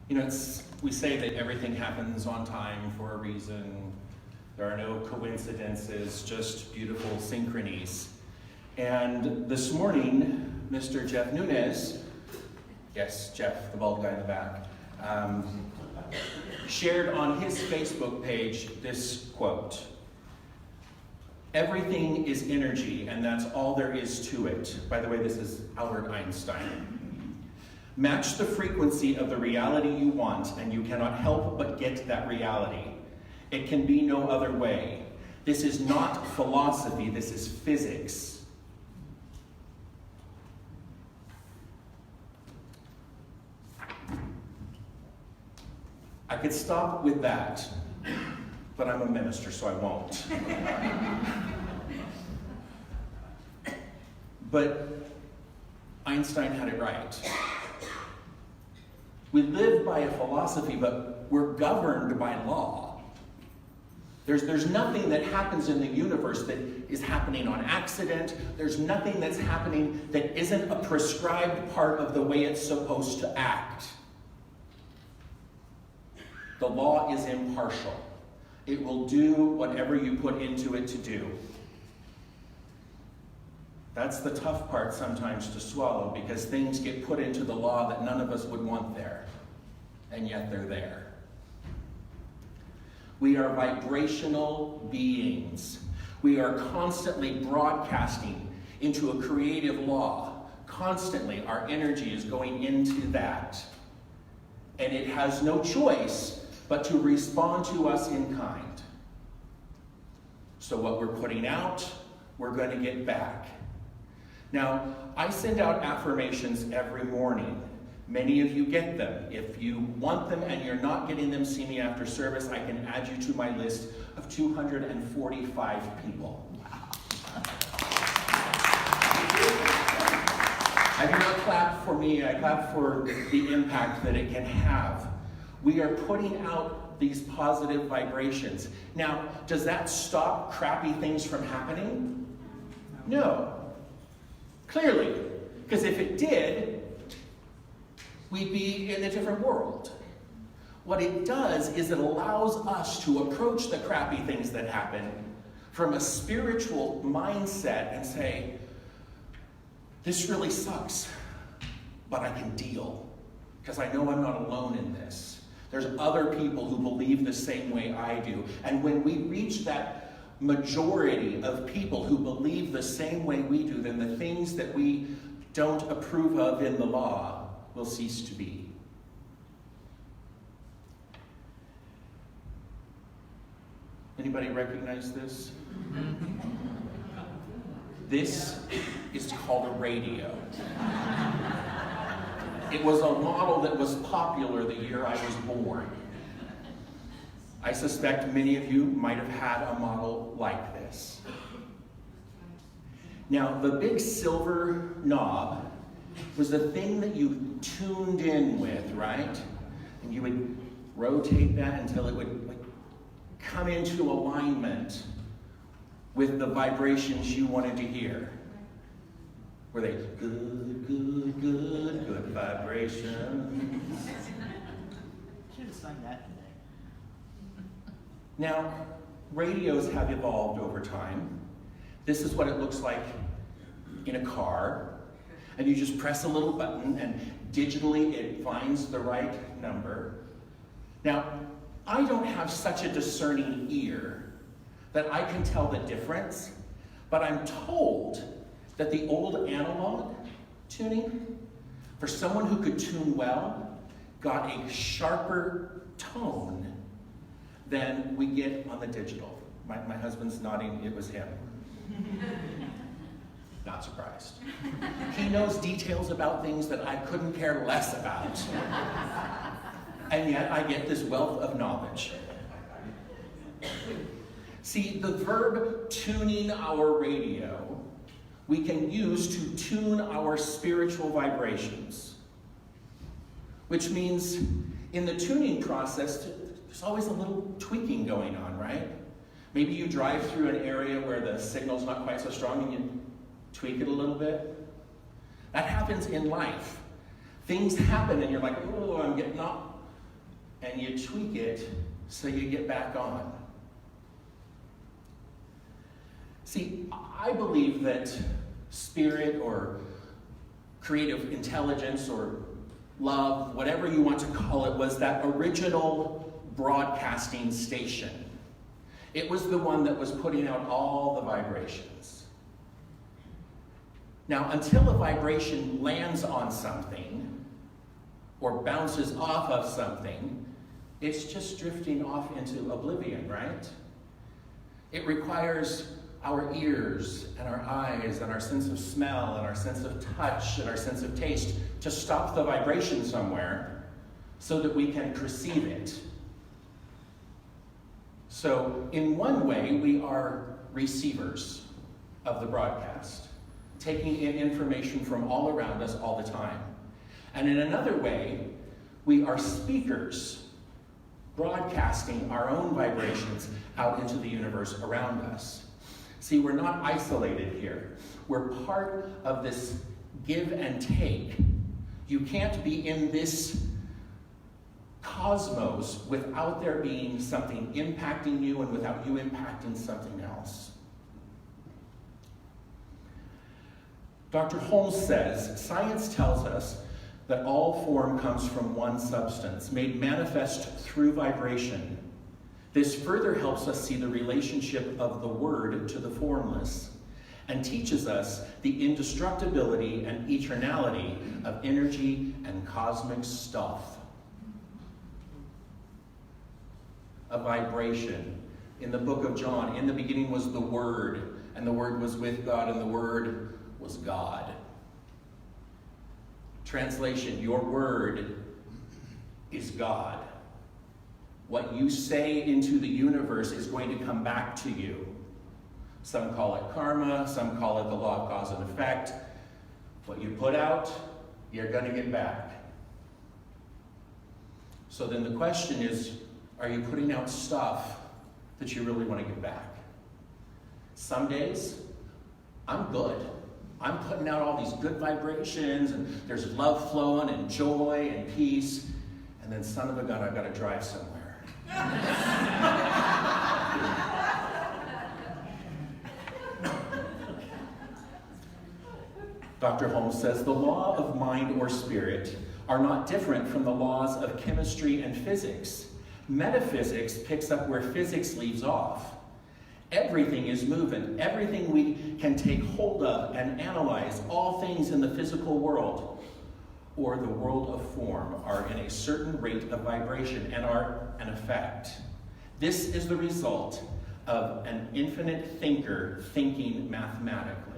You know, we say that everything happens on time for a reason. There are no coincidences, just beautiful synchronies. And this morning, Mr. Jeff Nunez, yes, Jeff, the bald guy in the back, shared on his Facebook page this quote: "Everything is energy, and that's all there is to it." By the way, this is Albert Einstein. "Match the frequency of the reality you want, and you cannot help but get that reality. It can be no other way. This is not philosophy, this is physics." I could stop with that, but I'm a minister, so I won't. But Einstein had it right. We live by a philosophy, but we're governed by law. There's nothing that happens in the universe that is happening on accident. There's nothing that's happening that isn't a prescribed part of the way it's supposed to act. The law is impartial. It will do whatever you put into it to do. That's the tough part sometimes to swallow, because things get put into the law that none of us would want there, and yet they're there. We are vibrational beings. We are constantly broadcasting into a creative law. Constantly, our energy is going into that. And it has no choice but to respond to us in kind. So what we're putting out, we're going to get back. Now, I send out affirmations every morning. Many of you get them. If you want them and you're not getting them, see me after service. I can add you to my list of 245 people. I do not clap for me, I clap for the impact that it can have. We are putting out these positive vibrations. Now, does that stop crappy things from happening? No. Clearly. Because if it did, we'd be in a different world. What it does is it allows us to approach the crappy things that happen from a spiritual mindset and say, this really sucks, but I can deal, because I know I'm not alone in this. There's other people who believe the same way I do. And when we reach that majority of people who believe the same way we do, then the things that we don't approve of in the law will cease to be. Anybody recognize this? This is called a radio. It was a model that was popular the year I was born. I suspect many of you might have had a model like this. Now, the big silver knob was the thing that you tuned in with, right? And you would rotate that until it would come into alignment with the vibrations you wanted to hear. Were they good, good, good, good vibrations? Should have sung that today. Now, radios have evolved over time. This is what it looks like in a car. And you just press a little button and digitally it finds the right number. Now, I don't have such a discerning ear that I can tell the difference, but I'm told that the old analog tuning, for someone who could tune well, got a sharper tone than we get on the digital. My husband's nodding, it was him. Not surprised. He knows details about things that I couldn't care less about. And yet I get this wealth of knowledge. See, the verb tuning our radio, we can use to tune our spiritual vibrations. Which means in the tuning process, there's always a little tweaking going on, right? Maybe you drive through an area where the signal's not quite so strong and you tweak it a little bit. That happens in life. Things happen and you're like, oh, I'm and you tweak it so you get back on. See, I believe that spirit or creative intelligence or love, whatever you want to call it, was that original broadcasting station. It was the one that was putting out all the vibrations. Now, until a vibration lands on something or bounces off of something, it's just drifting off into oblivion, right? It requires our ears and our eyes and our sense of smell and our sense of touch and our sense of taste to stop the vibration somewhere so that we can perceive it. So in one way, we are receivers of the broadcast, taking in information from all around us all the time. And in another way, we are speakers, broadcasting our own vibrations out into the universe around us. See, we're not isolated here. We're part of this give and take. You can't be in this cosmos without there being something impacting you and without you impacting something else. Dr. Holmes says, science tells us that all form comes from one substance, made manifest through vibration. This further helps us see the relationship of the word to the formless and teaches us the indestructibility and eternality of energy and cosmic stuff. A vibration. In the book of John, in the beginning was the Word, and the Word was with God, and the Word was God. Translation, your word is God. What you say into the universe is going to come back to you. Some call it karma, some call it the law of cause and effect. What you put out, you're going to get back. So then the question is, are you putting out stuff that you really want to get back? Some days, I'm good. I'm putting out all these good vibrations, and there's love flowing, and joy, and peace. And then, son of a gun, I've got to drive somewhere. Dr. Holmes says, the law of mind or spirit are not different from the laws of chemistry and physics. Metaphysics picks up where physics leaves off. Everything is moving. Everything we can take hold of and analyze, all things in the physical world or the world of form, are in a certain rate of vibration and are an effect. This is the result of an infinite thinker thinking mathematically.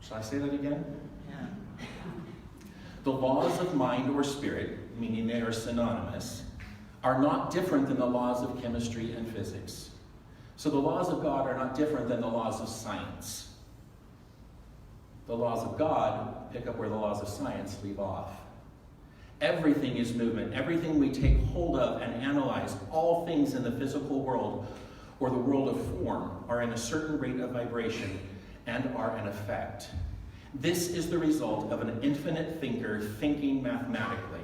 Shall I say that again? Yeah. The laws of mind or spirit, meaning they are synonymous, are not different than the laws of chemistry and physics. So the laws of God are not different than the laws of science. The laws of God pick up where the laws of science leave off. Everything is movement. Everything we take hold of and analyze, all things in the physical world or the world of form, are in a certain rate of vibration and are an effect. This is the result of an infinite thinker thinking mathematically.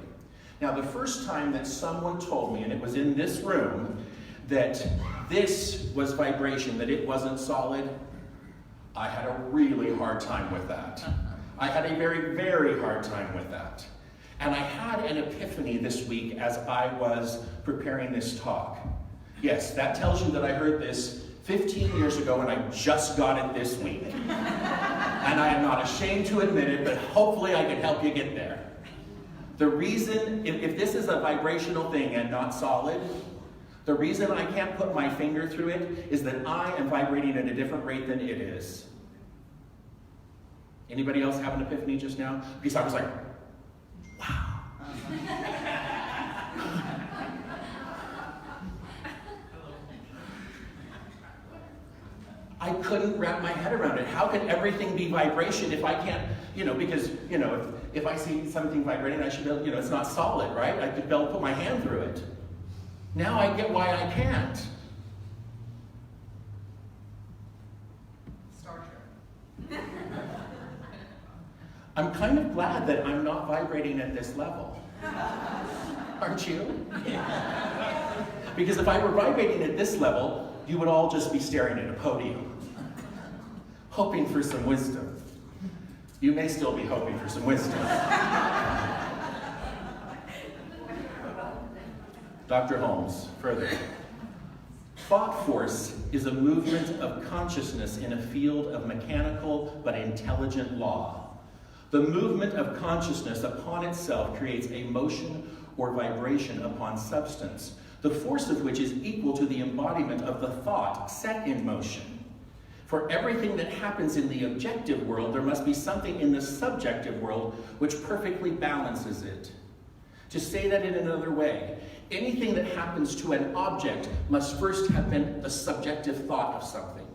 Now, the first time that someone told me, and it was in this room, that this was vibration, that it wasn't solid, I had a really hard time with that. I had a very, very hard time with that. And I had an epiphany this week as I was preparing this talk. Yes, that tells you that I heard this 15 years ago and I just got it this week. And I am not ashamed to admit it, but hopefully I can help you get there. The reason, if this is a vibrational thing and not solid, the reason I can't put my finger through it is that I am vibrating at a different rate than it is. Anybody else have an epiphany just now? Because I was like, wow. I couldn't wrap my head around it. How can everything be vibration if I can't, because, if I see something vibrating, I should be able, it's not solid, right? I could be able to put my hand through it. Now I get why I can't. Star Trek. I'm kind of glad that I'm not vibrating at this level. Aren't you? Because if I were vibrating at this level, you would all just be staring at a podium, hoping for some wisdom. You may still be hoping for some wisdom. Dr. Holmes, further. Thought force is a movement of consciousness in a field of mechanical but intelligent law. The movement of consciousness upon itself creates a motion or vibration upon substance, the force of which is equal to the embodiment of the thought set in motion. For everything that happens in the objective world, there must be something in the subjective world which perfectly balances it. To say that in another way, anything that happens to an object must first have been the subjective thought of something.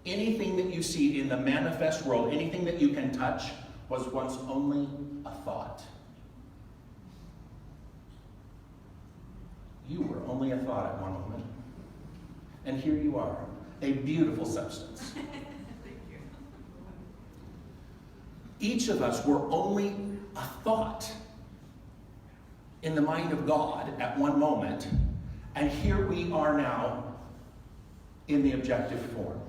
Anything that you see in the manifest world, anything that you can touch, was once only a thought. You were only a thought at one moment. And here you are, a beautiful substance. Thank you. Each of us were only a thought in the mind of God at one moment, and here we are now in the objective form.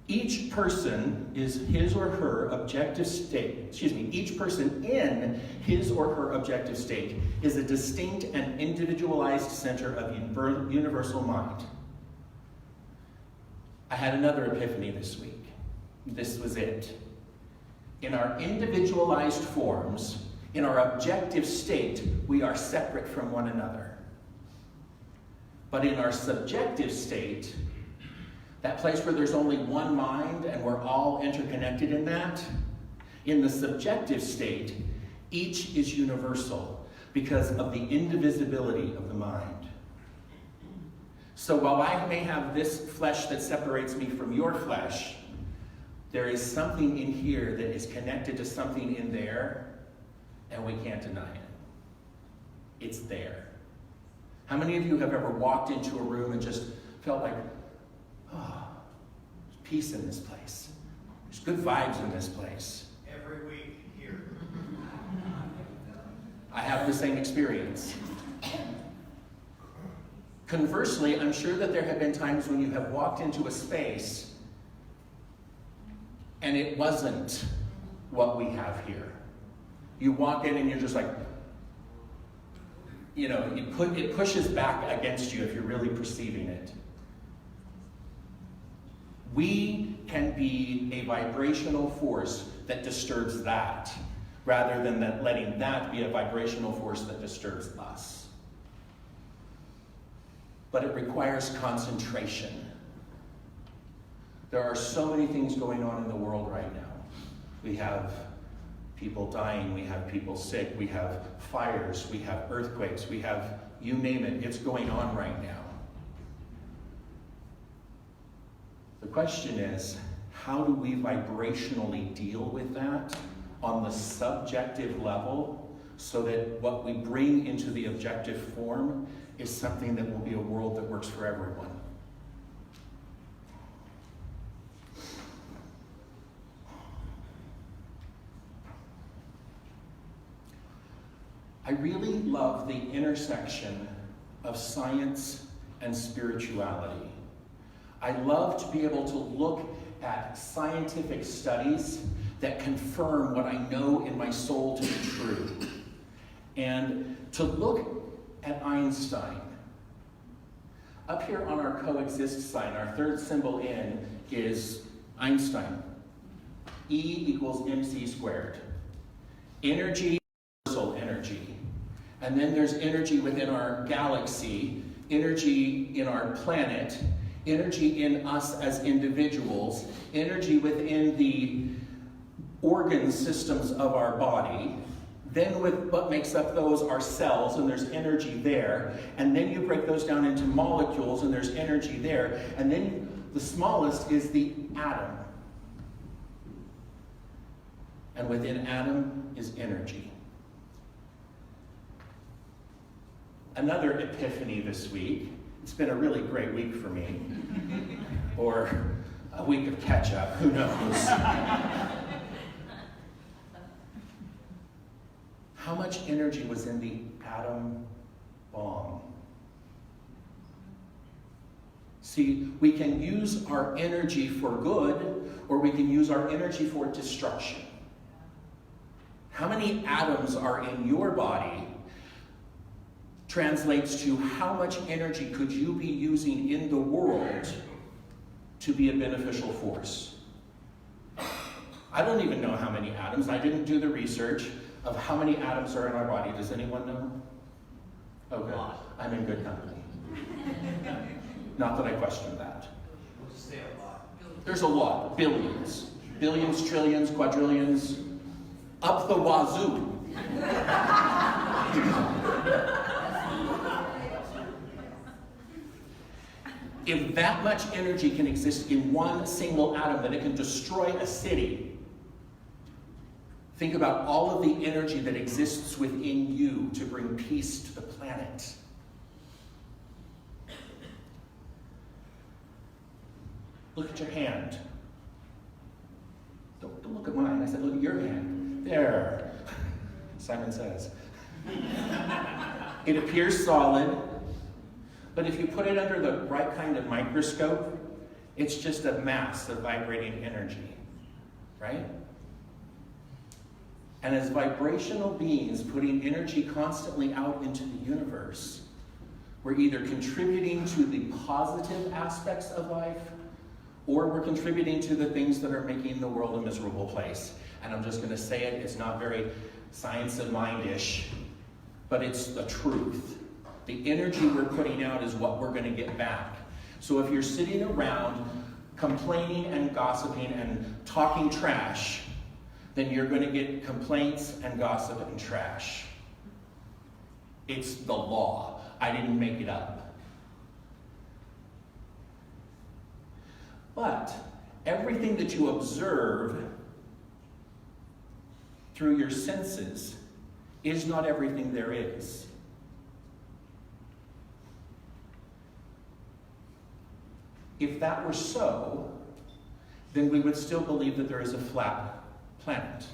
Each person is his or her objective state, each person in his or her objective state is a distinct and individualized center of universal mind. I had another epiphany this week. This was it. In our individualized forms, in our objective state, we are separate from one another. But in our subjective state, that place where there's only one mind and we're all interconnected in that, in the subjective state, each is universal because of the indivisibility of the mind. So while I may have this flesh that separates me from your flesh, there is something in here that is connected to something in there, and we can't deny it. It's there. How many of you have ever walked into a room and just felt like, oh, there's peace in this place. There's good vibes in this place. Every week here. I have the same experience. Conversely, I'm sure that there have been times when you have walked into a space and it wasn't what we have here. You walk in and you're just like, it pushes back against you if you're really perceiving it. We can be a vibrational force that disturbs that, rather than letting that be a vibrational force that disturbs us. But it requires concentration. There are so many things going on in the world right now. We have people dying, we have people sick, we have fires, we have earthquakes, we have, you name it, it's going on right now. The question is, how do we vibrationally deal with that on the subjective level so that what we bring into the objective form is something that will be a world that works for everyone? I really love the intersection of science and spirituality. I love to be able to look at scientific studies that confirm what I know in my soul to be true. And to look at Einstein. Up here on our coexist sign, our third symbol in is Einstein. E equals mc squared. Energy, universal energy. And then there's energy within our galaxy, energy in our planet, energy in us as individuals, energy within the organ systems of our body. Then with what makes up those are cells, and there's energy there. And then you break those down into molecules, and there's energy there. And then the smallest is the atom. And within atom is energy. Another epiphany this week. It's been a really great week for me. or a week of ketchup, who knows? How much energy was in the atom bomb? See, we can use our energy for good, or we can use our energy for destruction. How many atoms are in your body translates to how much energy could you be using in the world to be a beneficial force. I don't even know how many atoms. I didn't do the research of how many atoms are in our body. Does anyone know? Oh, good. I'm in good company. Not that I question that. We'll just say a lot. There's a lot. Billions. Billions, trillions, quadrillions. Up the wazoo. If that much energy can exist in one single atom, that it can destroy a city, think about all of the energy that exists within you to bring peace to the planet. Look at your hand. Don't look at mine. I said, look at your hand. There. Simon says. It appears solid, but if you put it under the right kind of microscope, it's just a mass of vibrating energy, right? And as vibrational beings putting energy constantly out into the universe, we're either contributing to the positive aspects of life, or we're contributing to the things that are making the world a miserable place. And I'm just going to say it, it's not very science of mind-ish, but it's the truth. The energy we're putting out is what we're going to get back. So if you're sitting around complaining and gossiping and talking trash, then you're going to get complaints and gossip and trash. It's the law. I didn't make it up. But everything that you observe through your senses is not everything there is. If that were so, then we would still believe that there is a flat planet,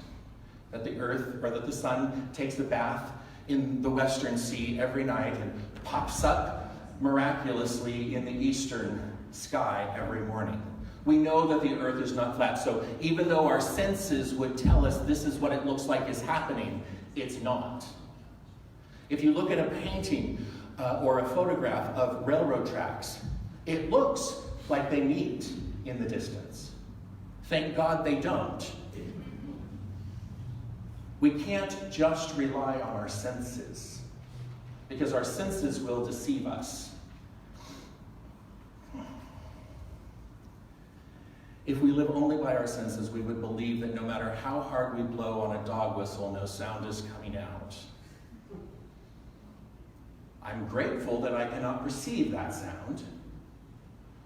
that the earth or that the sun takes a bath in the western sea every night and pops up miraculously in the eastern sky every morning. We know that the earth is not flat, so even though our senses would tell us this is what it looks like is happening, it's not. If you look at a painting or a photograph of railroad tracks, it looks like they meet in the distance. Thank God they don't. We can't just rely on our senses, because our senses will deceive us. If we live only by our senses, we would believe that no matter how hard we blow on a dog whistle, no sound is coming out. I'm grateful that I cannot perceive that sound.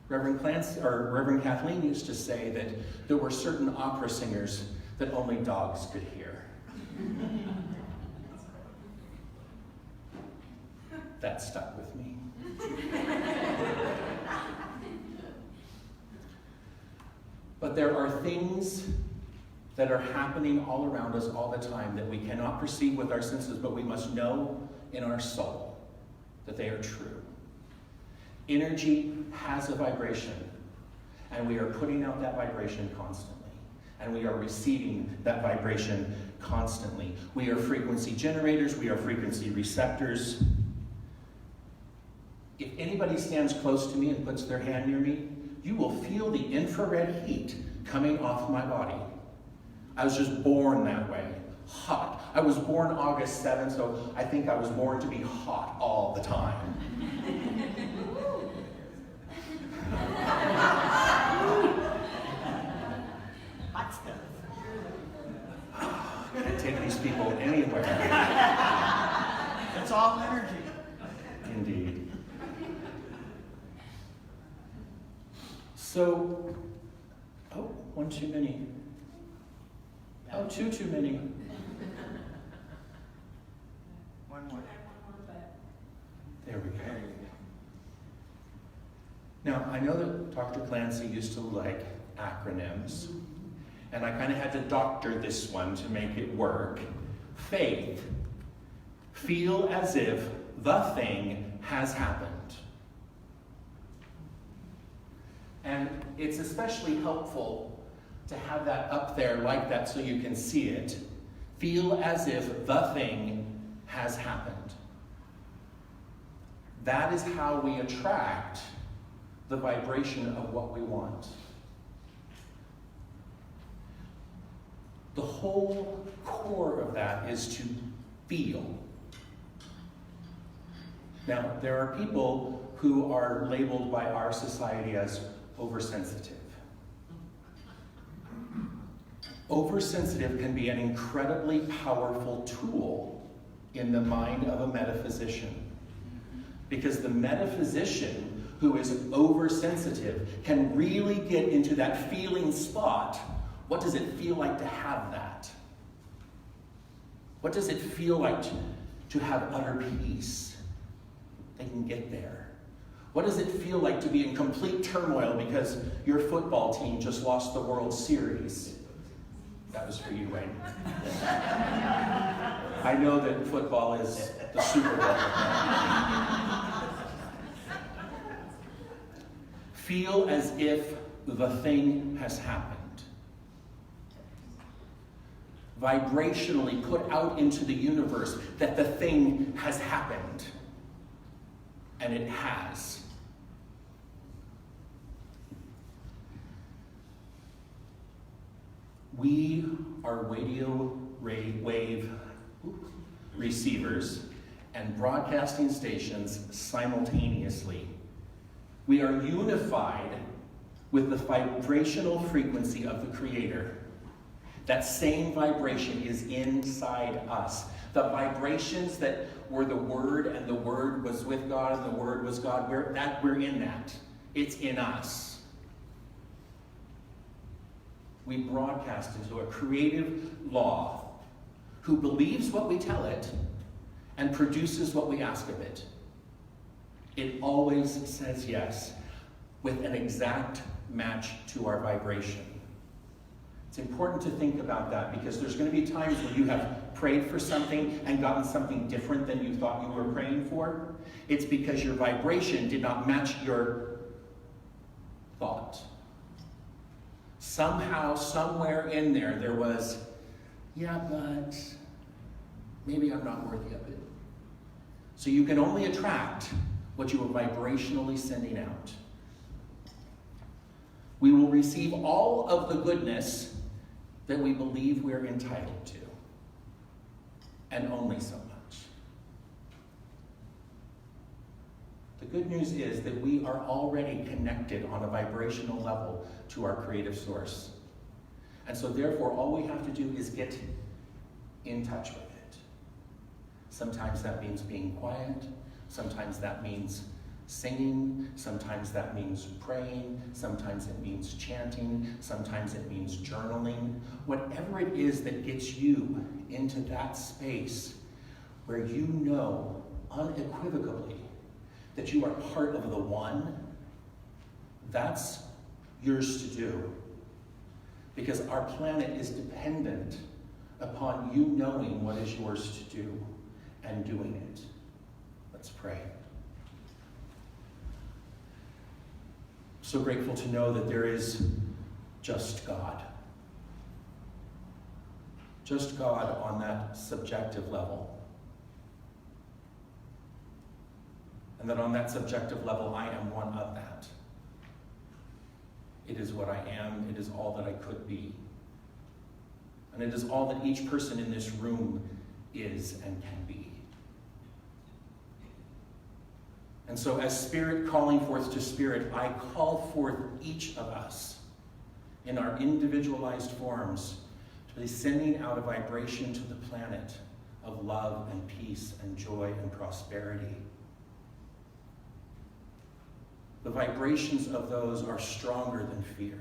Reverend Kathleen used to say that there were certain opera singers that only dogs could hear. That stuck with me. But there are things that are happening all around us all the time that we cannot perceive with our senses, but we must know in our soul that they are true. Energy has a vibration, and we are putting out that vibration constantly, and we are receiving that vibration constantly. We are frequency generators, we are frequency receptors. If anybody stands close to me and puts their hand near me, you will feel the infrared heat coming off my body. I was just born that way, hot. I was born August 7th, so I think I was born to be hot all the time. Hot stuff. I'm gonna take these people anywhere. It's all energy. Indeed. So, one too many. Two too many. One more. There we go. Now, I know that Dr. Clancy used to like acronyms, and I kind of had to doctor this one to make it work. Faith. Feel as if the thing has happened. And it's especially helpful to have that up there like that so you can see it. Feel as if the thing has happened. That is how we attract the vibration of what we want. The whole core of that is to feel. Now, there are people who are labeled by our society as oversensitive. Oversensitive can be an incredibly powerful tool in the mind of a metaphysician. Because the metaphysician who is oversensitive can really get into that feeling spot. What does it feel like to have that? What does it feel like to have utter peace? They can get there. What does it feel like to be in complete turmoil because your football team just lost the World Series? That was for you, Wayne. I know that football is the Super Bowl. Feel as if the thing has happened. Vibrationally put out into the universe that the thing has happened. And it has. We are radio wave receivers and broadcasting stations simultaneously. We are unified with the vibrational frequency of the Creator. That same vibration is inside us. The vibrations that were the Word, and the Word was with God, and the Word was God, we're in that. It's in us. We broadcast into a creative law who believes what we tell it and produces what we ask of it. It always says yes with an exact match to our vibration. It's important to think about that because there's going to be times when you have prayed for something and gotten something different than you thought you were praying for. It's because your vibration did not match your thought. Somehow, somewhere in there was, yeah, but maybe I'm not worthy of it. So you can only attract what you are vibrationally sending out. We will receive all of the goodness that we believe we're entitled to, and only so much. The good news is that we are already connected on a vibrational level to our creative source. And so therefore, all we have to do is get in touch with it. Sometimes that means being quiet. Sometimes that means singing. Sometimes that means praying. Sometimes it means chanting. Sometimes it means journaling. Whatever it is that gets you into that space where you know unequivocally that you are part of the one, that's yours to do. Because our planet is dependent upon you knowing what is yours to do and doing it. Let's pray. So grateful to know that there is just God. Just God on that subjective level. And that on that subjective level, I am one of that. It is what I am. It is all that I could be. And it is all that each person in this room is and can be. And so as Spirit calling forth to Spirit, I call forth each of us in our individualized forms to be sending out a vibration to the planet of love and peace and joy and prosperity. The vibrations of those are stronger than fear.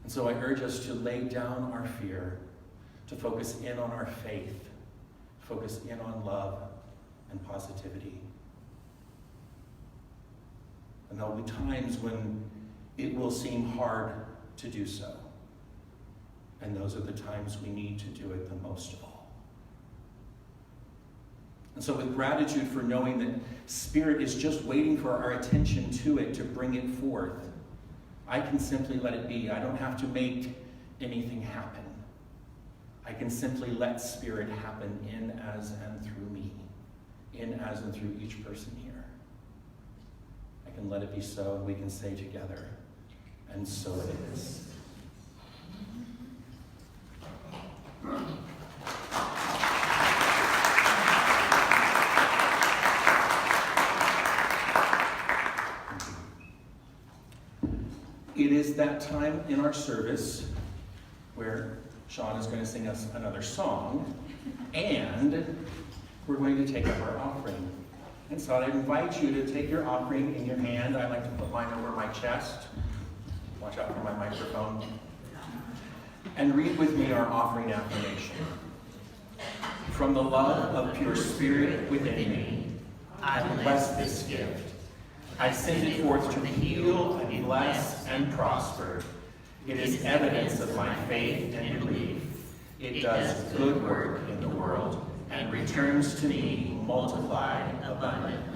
And so I urge us to lay down our fear, to focus in on our faith, focus in on love and positivity. And there'll be times when it will seem hard to do so. And those are the times we need to do it the most of all. And so with gratitude for knowing that Spirit is just waiting for our attention to it to bring it forth, I can simply let it be. I don't have to make anything happen. I can simply let Spirit happen in, as, and through me. In, as, and through each person here. I can let it be so, and we can say together, and so it is. It is that time in our service where Sean is going to sing us another song, and we're going to take up our offering. And so I invite you to take your offering in your hand. I like to put mine over my chest. Watch out for my microphone. And read with me our offering affirmation. From the love of pure Spirit within me, I bless this gift. I send it forth to heal and bless and prosper. It is evidence of my faith and belief. It does good work in the world and returns to me multiplied abundantly.